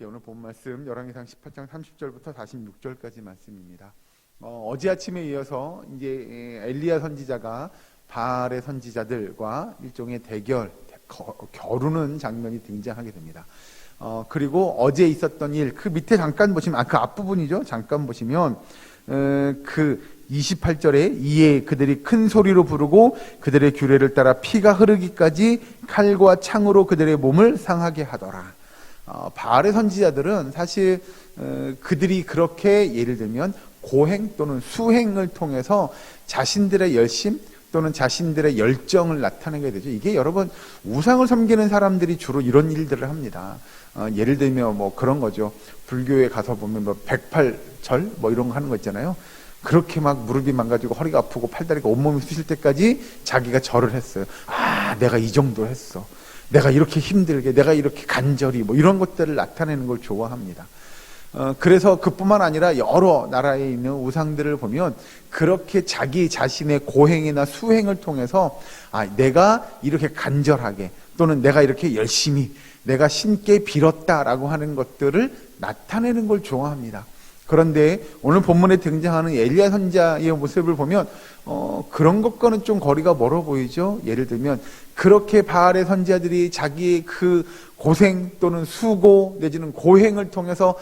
할게요. 오늘 본 말씀 열왕기상 18장 30절부터 46절까지 말씀입니다. 어제 아침에 이어서 이제 엘리야 선지자가 바알의 선지자들과 일종의 겨루는 장면이 등장하게 됩니다. 그리고 어제 있었던 일, 그 밑에 잠깐 보시면, 그 앞부분이죠. 잠깐 보시면, 그 28절에 이에 그들이 큰 소리로 부르고 그들의 규례를 따라 피가 흐르기까지 칼과 창으로 그들의 몸을 상하게 하더라. 바알의 선지자들은 사실 그들이 그렇게 예를 들면 고행 또는 수행을 통해서 자신들의 열심 또는 자신들의 열정을 나타내게 되죠. 이게 여러분 우상을 섬기는 사람들이 주로 이런 일들을 합니다. 예를 들면 뭐 그런 거죠. 불교에 가서 보면 뭐 108절 뭐 이런 거 하는 거 있잖아요. 그렇게 막 무릎이 망가지고 허리가 아프고 팔다리가 온몸이 쑤실 때까지 자기가 절을 했어요. 내가 이 정도 했어. 내가 이렇게 힘들게, 내가 이렇게 간절히 뭐 이런 것들을 나타내는 걸 좋아합니다. 그래서 그뿐만 아니라 여러 나라에 있는 우상들을 보면 그렇게 자기 자신의 고행이나 수행을 통해서 내가 이렇게 간절하게 또는 내가 이렇게 열심히 내가 신께 빌었다라고 하는 것들을 나타내는 걸 좋아합니다. 그런데 오늘 본문에 등장하는 엘리야 선지자의 모습을 보면 그런 것과는 좀 거리가 멀어 보이죠. 예를 들면 그렇게 바알의 선지자들이 자기의 그 고생 또는 수고 내지는 고행을 통해서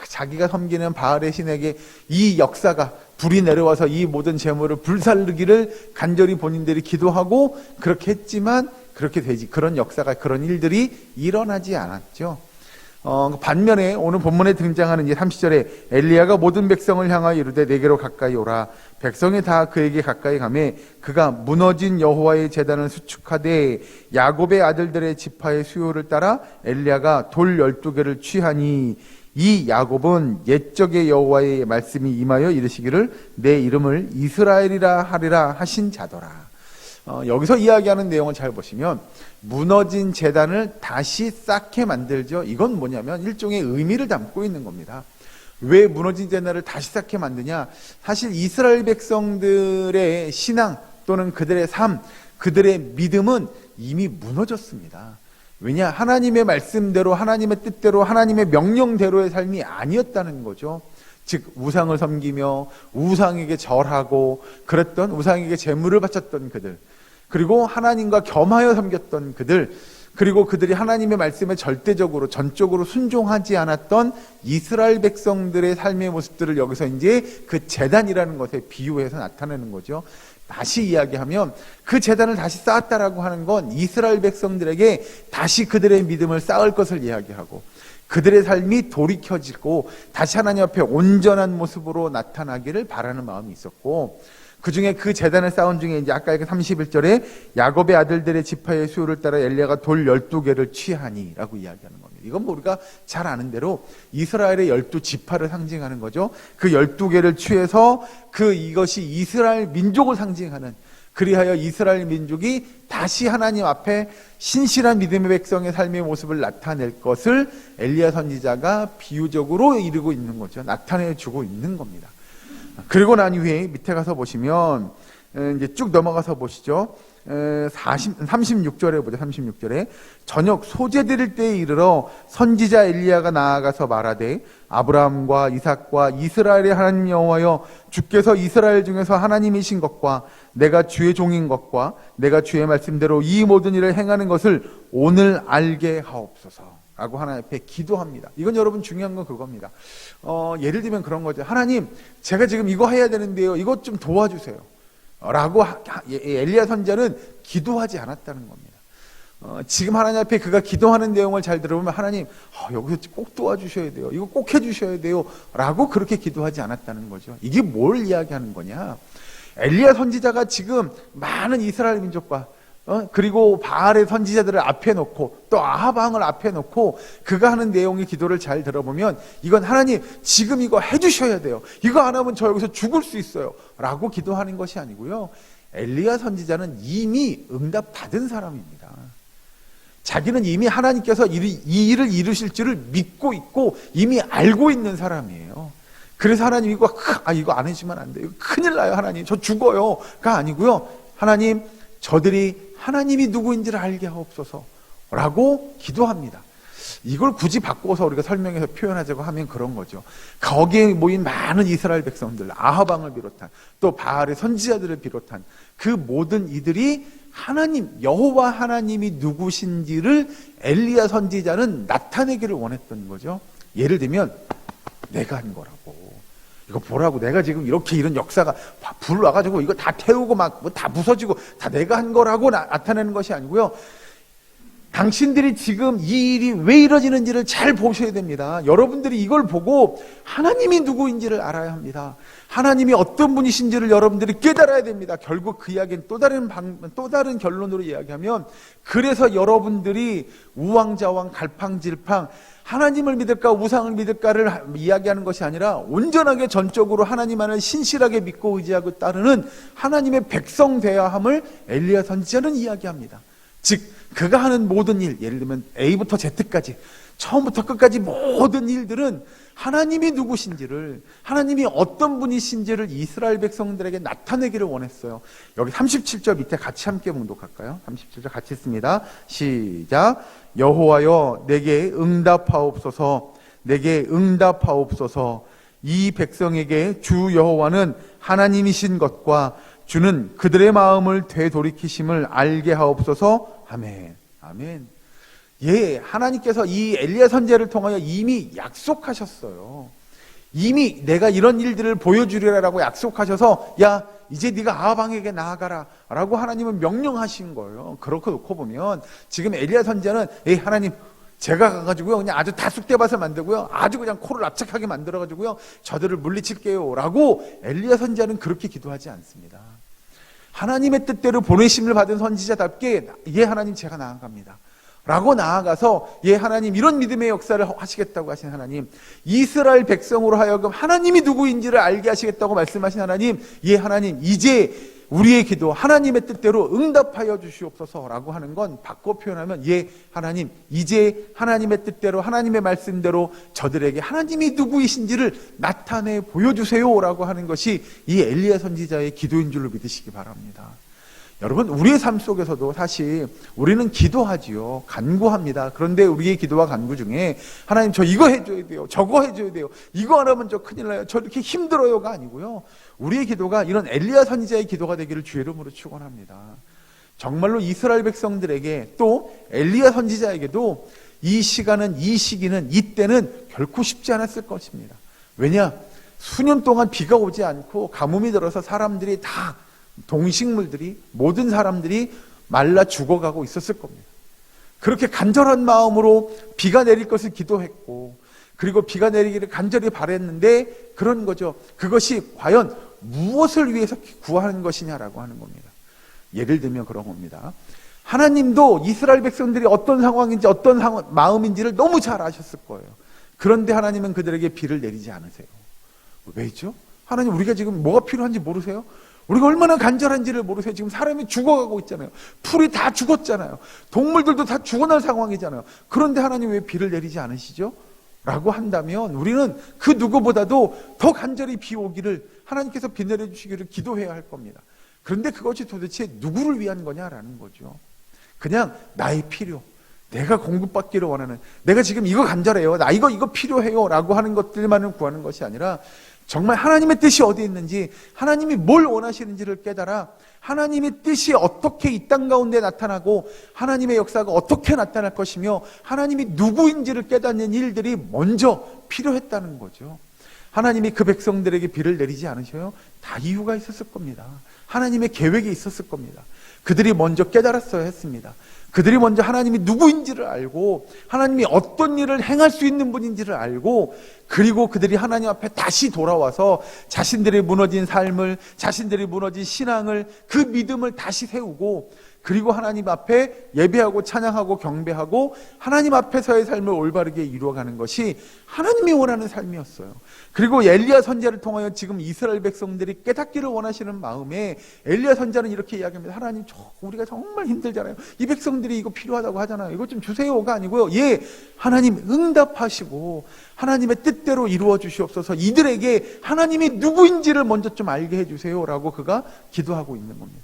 자기가 섬기는 바알의 신에게 이 역사가 불이 내려와서 이 모든 재물을 불살르기를 간절히 본인들이 기도하고 그렇게 했지만 그렇게 되지 그런 역사가 그런 일들이 일어나지 않았죠. 반면에 오늘 본문에 등장하는 이제 30절에 엘리야가 모든 백성을 향하여 이르되 내게로 가까이 오라. 백성이 다 그에게 가까이 가매 그가 무너진 여호와의 제단을 수축하되 야곱의 아들들의 지파의 수요를 따라 엘리야가 돌 12개를 취하니 이 야곱은 옛적의 여호와의 말씀이 임하여 이르시기를 내 이름을 이스라엘이라 하리라 하신 자더라. 여기서 이야기하는 내용을 잘 보시면 무너진 제단을 다시 쌓게 만들죠. 이건 뭐냐면 일종의 의미를 담고 있는 겁니다. 왜 무너진 제단을 다시 쌓게 만드냐? 사실 이스라엘 백성들의 신앙 또는 그들의 삶, 그들의 믿음은 이미 무너졌습니다. 왜냐? 하나님의 말씀대로 하나님의 뜻대로 하나님의 명령대로의 삶이 아니었다는 거죠. 즉 우상을 섬기며 우상에게 절하고 그랬던 우상에게 제물을 바쳤던 그들, 그리고 하나님과 겸하여 섬겼던 그들, 그리고 그들이 하나님의 말씀에 절대적으로 전적으로 순종하지 않았던 이스라엘 백성들의 삶의 모습들을 여기서 이제 그 제단이라는 것에 비유해서 나타내는 거죠. 다시 이야기하면 그 제단을 다시 쌓았다라고 하는 건 이스라엘 백성들에게 다시 그들의 믿음을 쌓을 것을 이야기하고 그들의 삶이 돌이켜지고 다시 하나님 앞에 온전한 모습으로 나타나기를 바라는 마음이 있었고, 그 중에 그 제단을 쌓은 중에 이제 아까 31절에 야곱의 아들들의 지파의 수요를 따라 엘리야가 돌 12개를 취하니 라고 이야기하는 겁니다. 이건 뭐 우리가 잘 아는 대로 이스라엘의 12지파를 상징하는 거죠. 그 12개를 취해서 이것이 이스라엘 민족을 상징하는, 그리하여 이스라엘 민족이 다시 하나님 앞에 신실한 믿음의 백성의 삶의 모습을 나타낼 것을 엘리야 선지자가 비유적으로 이루고 있는 거죠. 나타내주고 있는 겁니다. 그리고 난 이후에 밑에 가서 보시면 이제 쭉 넘어가서 보시죠. 36절에 보죠. 36절에 저녁 소재 드릴 때에 이르러 선지자 엘리야가 나아가서 말하되 아브라함과 이삭과 이스라엘의 하나님 여호와여 주께서 이스라엘 중에서 하나님이신 것과 내가 주의 종인 것과 내가 주의 말씀대로 이 모든 일을 행하는 것을 오늘 알게 하옵소서 라고 하나님 앞에 기도합니다. 이건 여러분 중요한 건 그겁니다. 예를 들면 그런 거죠. 하나님, 제가 지금 이거 해야 되는데요. 이것 좀 도와주세요. 라고 엘리야 선지자는 기도하지 않았다는 겁니다. 지금 하나님 앞에 그가 기도하는 내용을 잘 들어보면 하나님, 여기서 꼭 도와주셔야 돼요. 이거 꼭 해주셔야 돼요. 라고 그렇게 기도하지 않았다는 거죠. 이게 뭘 이야기하는 거냐? 엘리야 선지자가 지금 많은 이스라엘 민족과 그리고 바알의 선지자들을 앞에 놓고 또 아합 왕을 앞에 놓고 그가 하는 내용의 기도를 잘 들어보면 이건 하나님 지금 이거 해주셔야 돼요. 이거 안 하면 저 여기서 죽을 수 있어요. 라고 기도하는 것이 아니고요. 엘리야 선지자는 이미 응답 받은 사람입니다. 자기는 이미 하나님께서 이 일을 이루실 줄을 믿고 있고 이미 알고 있는 사람이에요. 그래서 하나님 이거 안 해주면 안 돼요. 큰일 나요. 하나님 저 죽어요가 아니고요. 하나님 저들이 하나님이 누구인지를 알게 하옵소서 라고 기도합니다. 이걸 굳이 바꿔서 우리가 설명해서 표현하자고 하면 그런 거죠. 거기에 모인 많은 이스라엘 백성들, 아하방을 비롯한 또 바알의 선지자들을 비롯한 그 모든 이들이 하나님, 여호와 하나님이 누구신지를 엘리야 선지자는 나타내기를 원했던 거죠. 예를 들면 내가 한 거라고. 이거 보라고. 내가 지금 이렇게 이런 역사가 불 와가지고 이거 다 태우고 막 다 부서지고 다 내가 한 거라고 나타내는 것이 아니고요. 당신들이 지금 이 일이 왜 이루어지는지를 잘 보셔야 됩니다. 여러분들이 이걸 보고 하나님이 누구인지를 알아야 합니다. 하나님이 어떤 분이신지를 여러분들이 깨달아야 됩니다. 결국 그 이야기는 또 다른 결론으로 이야기하면, 그래서 여러분들이 우왕좌왕 갈팡질팡 하나님을 믿을까 우상을 믿을까를 이야기하는 것이 아니라 온전하게 전적으로 하나님만을 신실하게 믿고 의지하고 따르는 하나님의 백성 되어야 함을 엘리야 선지자는 이야기합니다. 즉 그가 하는 모든 일, 예를 들면 A부터 Z까지 처음부터 끝까지 모든 일들은 하나님이 누구신지를, 하나님이 어떤 분이신지를 이스라엘 백성들에게 나타내기를 원했어요. 여기 37절 밑에 같이 함께 봉독할까요? 37절 같이 읽습니다. 시작. 여호와여 내게 응답하옵소서. 내게 응답하옵소서. 이 백성에게 주 여호와는 하나님이신 것과 주는 그들의 마음을 되돌이키심을 알게 하옵소서. 아멘. 아멘. 예, 하나님께서 이 엘리야 선지자를 통하여 이미 약속하셨어요. 이미 내가 이런 일들을 보여주리라라고 약속하셔서, 야 이제 네가 아하방에게 나아가라 라고 하나님은 명령하신 거예요. 그렇게 놓고 보면 지금 엘리야 선지자는 하나님 제가 가가지고요 그냥 아주 다쑥대밭을 만들고요 아주 그냥 코를 납작하게 만들어가지고요 저들을 물리칠게요 라고 엘리야 선지자는 그렇게 기도하지 않습니다. 하나님의 뜻대로 보내심을 받은 선지자답게, 예 하나님 제가 나아갑니다 라고 나아가서, 예 하나님 이런 믿음의 역사를 하시겠다고 하신 하나님, 이스라엘 백성으로 하여금 하나님이 누구인지를 알게 하시겠다고 말씀하신 하나님, 예 하나님 이제 우리의 기도 하나님의 뜻대로 응답하여 주시옵소서 라고 하는 건 바꿔 표현하면, 예 하나님 이제 하나님의 뜻대로 하나님의 말씀대로 저들에게 하나님이 누구이신지를 나타내 보여주세요 라고 하는 것이 이 엘리야 선지자의 기도인 줄로 믿으시기 바랍니다. 여러분, 우리의 삶 속에서도 사실 우리는 기도하지요. 간구합니다. 그런데 우리의 기도와 간구 중에 하나님 저 이거 해줘야 돼요. 저거 해줘야 돼요. 이거 안 하면 저 큰일 나요. 저 이렇게 힘들어요가 아니고요. 우리의 기도가 이런 엘리야 선지자의 기도가 되기를 주의 이름으로 축원합니다. 정말로 이스라엘 백성들에게 또 엘리야 선지자에게도 이 시간은, 이 시기는, 이때는 결코 쉽지 않았을 것입니다. 왜냐? 수년 동안 비가 오지 않고 가뭄이 들어서 사람들이 다, 동식물들이, 모든 사람들이 말라 죽어가고 있었을 겁니다. 그렇게 간절한 마음으로 비가 내릴 것을 기도했고, 그리고 비가 내리기를 간절히 바랬는데 그런 거죠. 그것이 과연 무엇을 위해서 구하는 것이냐라고 하는 겁니다. 예를 들면 그런 겁니다. 하나님도 이스라엘 백성들이 어떤 상황인지 어떤 마음인지를 너무 잘 아셨을 거예요. 그런데 하나님은 그들에게 비를 내리지 않으세요. 왜죠? 하나님 우리가 지금 뭐가 필요한지 모르세요? 우리가 얼마나 간절한지를 모르세요? 지금 사람이 죽어가고 있잖아요. 풀이 다 죽었잖아요. 동물들도 다 죽어날 상황이잖아요. 그런데 하나님 왜 비를 내리지 않으시죠? 라고 한다면 우리는 그 누구보다도 더 간절히 비 오기를, 하나님께서 비 내려주시기를 기도해야 할 겁니다. 그런데 그것이 도대체 누구를 위한 거냐라는 거죠. 그냥 나의 필요, 내가 공급받기를 원하는, 내가 지금 이거 간절해요, 나 이거 필요해요 라고 하는 것들만을 구하는 것이 아니라 정말 하나님의 뜻이 어디에 있는지, 하나님이 뭘 원하시는지를 깨달아 하나님의 뜻이 어떻게 이 땅 가운데 나타나고 하나님의 역사가 어떻게 나타날 것이며 하나님이 누구인지를 깨닫는 일들이 먼저 필요했다는 거죠. 하나님이 그 백성들에게 비를 내리지 않으셔요? 다 이유가 있었을 겁니다. 하나님의 계획이 있었을 겁니다. 그들이 먼저 깨달았어야 했습니다. 그들이 먼저 하나님이 누구인지를 알고 하나님이 어떤 일을 행할 수 있는 분인지를 알고, 그리고 그들이 하나님 앞에 다시 돌아와서 자신들의 무너진 삶을, 자신들이 무너진 신앙을, 그 믿음을 다시 세우고, 그리고 하나님 앞에 예배하고 찬양하고 경배하고 하나님 앞에서의 삶을 올바르게 이루어가는 것이 하나님이 원하는 삶이었어요. 그리고 엘리야 선지자를 통하여 지금 이스라엘 백성들이 깨닫기를 원하시는 마음에 엘리야 선지자는 이렇게 이야기합니다. 하나님 우리가 정말 힘들잖아요. 이 백성들이 이거 필요하다고 하잖아요. 이거 좀 주세요가 아니고요. 예, 하나님 응답하시고 하나님의 뜻대로 이루어 주시옵소서. 이들에게 하나님이 누구인지를 먼저 좀 알게 해주세요 라고 그가 기도하고 있는 겁니다.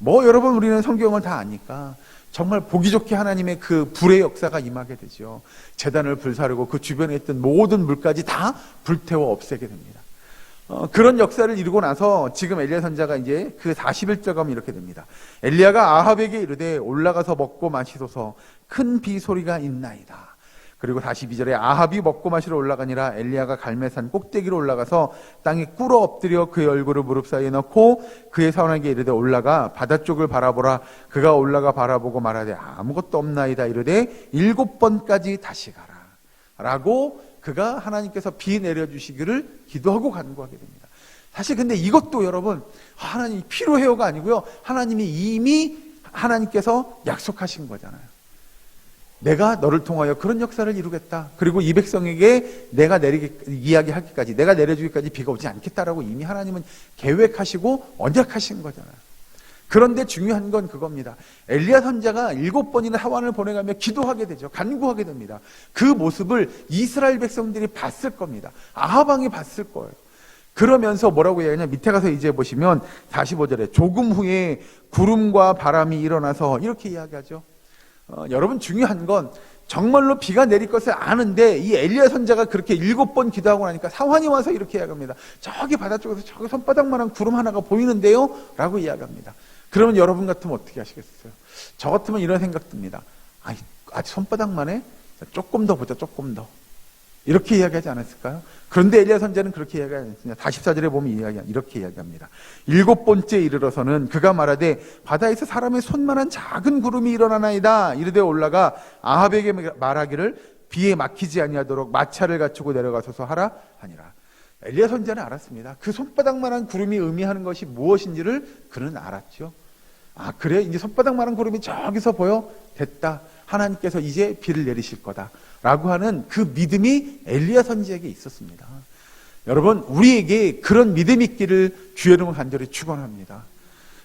여러분 우리는 성경을 다 아니까 정말 보기 좋게 하나님의 그 불의 역사가 임하게 되죠. 제단을 불사르고 그 주변에 있던 모든 물까지 다 불태워 없애게 됩니다. 그런 역사를 이루고 나서 지금 엘리야 선자가 이제 그 41절 가면 이렇게 됩니다. 엘리야가 아합에게 이르되 올라가서 먹고 마시소서, 큰 비 소리가 있나이다. 그리고 42절에 아합이 먹고 마시러 올라가니라 엘리야가 갈멜산 꼭대기로 올라가서 땅에 꿇어 엎드려 그의 얼굴을 무릎 사이에 넣고 그의 사원에게 이르되 올라가 바다 쪽을 바라보라. 그가 올라가 바라보고 말하되 아무것도 없나이다. 이르되 7번까지 다시 가라 라고 그가 하나님께서 비 내려주시기를 기도하고 간구하게 됩니다. 사실 근데 이것도 여러분 하나님이 필요해요가 아니고요, 하나님이 이미 하나님께서 약속하신 거잖아요. 내가 너를 통하여 그런 역사를 이루겠다. 그리고 이 백성에게 내가 이야기하기까지, 내가 내려주기까지 비가 오지 않겠다라고 이미 하나님은 계획하시고 언약하신 거잖아요. 그런데 중요한 건 그겁니다. 엘리야 선자가 7번이나 하완을 보내가며 기도하게 되죠. 간구하게 됩니다. 그 모습을 이스라엘 백성들이 봤을 겁니다. 아합 왕이 봤을 거예요. 그러면서 뭐라고 얘기하냐, 밑에 가서 이제 보시면 45절에 조금 후에 구름과 바람이 일어나서 이렇게 이야기하죠. 여러분 중요한 건 정말로 비가 내릴 것을 아는데 이 엘리야 선자가 그렇게 7번 기도하고 나니까 사환이 와서 이렇게 이야기합니다. 저기 바다 쪽에서 저기 손바닥만한 구름 하나가 보이는데요? 라고 이야기합니다. 그러면 여러분 같으면 어떻게 하시겠어요? 저 같으면 이런 생각 듭니다. 아직 손바닥만 해? 조금 더 보자, 조금 더. 이렇게 이야기하지 않았을까요? 그런데 엘리야 선자는 그렇게 이야기하지 않습니다. 44절에 보면 이렇게 이야기합니다. 7번째 이르러서는 그가 말하되 바다에서 사람의 손만한 작은 구름이 일어나나이다. 이르되 올라가 아합에게 말하기를 비에 막히지 아니하도록 마차를 갖추고 내려가소서 하라 하니라. 엘리야 선자는 알았습니다. 그 손바닥만한 구름이 의미하는 것이 무엇인지를 그는 알았죠. 그래, 이제 손바닥만한 구름이 저기서 보여? 됐다. 하나님께서 이제 비를 내리실 거다 라고 하는 그 믿음이 엘리야 선지에게 있었습니다. 여러분, 우리에게 그런 믿음이 있기를 주의 이름으로 간절히 축원합니다.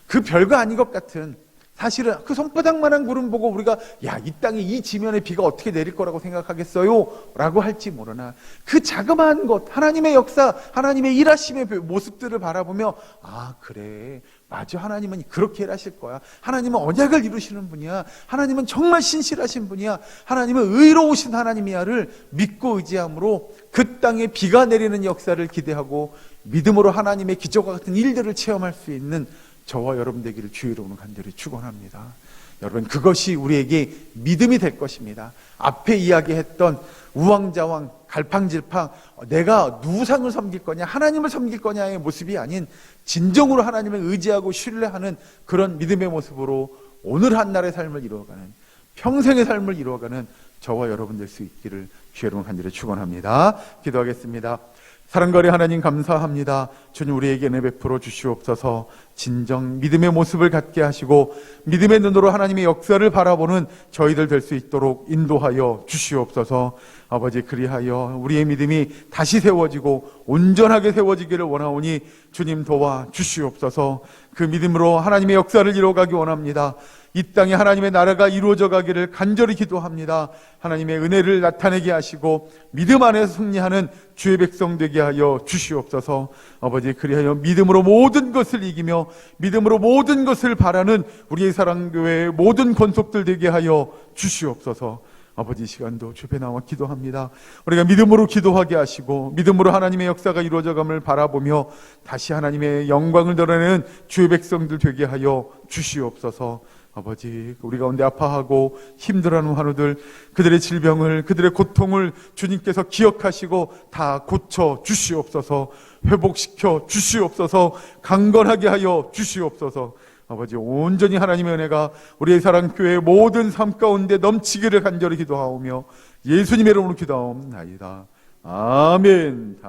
그 별거 아닌 것 같은, 사실은 그 손바닥만한 구름 보고 우리가 이 땅에 이 지면에 비가 어떻게 내릴 거라고 생각하겠어요? 라고 할지 모르나 그 자그마한 것, 하나님의 역사, 하나님의 일하심의 모습들을 바라보며 그래, 맞아, 하나님은 그렇게 일하실 거야. 하나님은 언약을 이루시는 분이야. 하나님은 정말 신실하신 분이야. 하나님은 의로우신 하나님이야를 믿고 의지함으로 그 땅에 비가 내리는 역사를 기대하고 믿음으로 하나님의 기적과 같은 일들을 체험할 수 있는 저와 여러분 되기를 주의 이름으로 간절히 축원합니다. 여러분, 그것이 우리에게 믿음이 될 것입니다. 앞에 이야기했던 우왕좌왕, 갈팡질팡, 내가 누구 상을 섬길 거냐, 하나님을 섬길 거냐의 모습이 아닌 진정으로 하나님을 의지하고 신뢰하는 그런 믿음의 모습으로 오늘 한 날의 삶을 이루어가는, 평생의 삶을 이루어가는 저와 여러분 될 수 있기를 주의 이름으로 간절히 축원합니다. 기도하겠습니다. 사랑거리 하나님 감사합니다. 주님, 우리에게 은혜 베풀어 주시옵소서. 진정 믿음의 모습을 갖게 하시고 믿음의 눈으로 하나님의 역사를 바라보는 저희들 될 수 있도록 인도하여 주시옵소서. 아버지, 그리하여 우리의 믿음이 다시 세워지고 온전하게 세워지기를 원하오니 주님 도와 주시옵소서. 그 믿음으로 하나님의 역사를 이루어가기 원합니다. 이 땅에 하나님의 나라가 이루어져 가기를 간절히 기도합니다. 하나님의 은혜를 나타내게 하시고 믿음 안에서 승리하는 주의 백성 되게 하여 주시옵소서. 아버지, 그리하여 믿음으로 모든 것을 이기며 믿음으로 모든 것을 바라는 우리의 사랑교회의 모든 권속들 되게 하여 주시옵소서. 아버지, 이 시간도 주변에 나와 기도합니다. 우리가 믿음으로 기도하게 하시고 믿음으로 하나님의 역사가 이루어져감을 바라보며 다시 하나님의 영광을 드러내는 주의 백성들 되게 하여 주시옵소서. 아버지, 우리 가운데 아파하고 힘들어하는 환우들, 그들의 질병을, 그들의 고통을 주님께서 기억하시고 다 고쳐 주시옵소서. 회복시켜 주시옵소서. 강건하게 하여 주시옵소서. 아버지, 온전히 하나님의 은혜가 우리의 사랑교회의 모든 삶 가운데 넘치기를 간절히 기도하오며 예수님의 이름으로 기도하옵나이다. 아멘.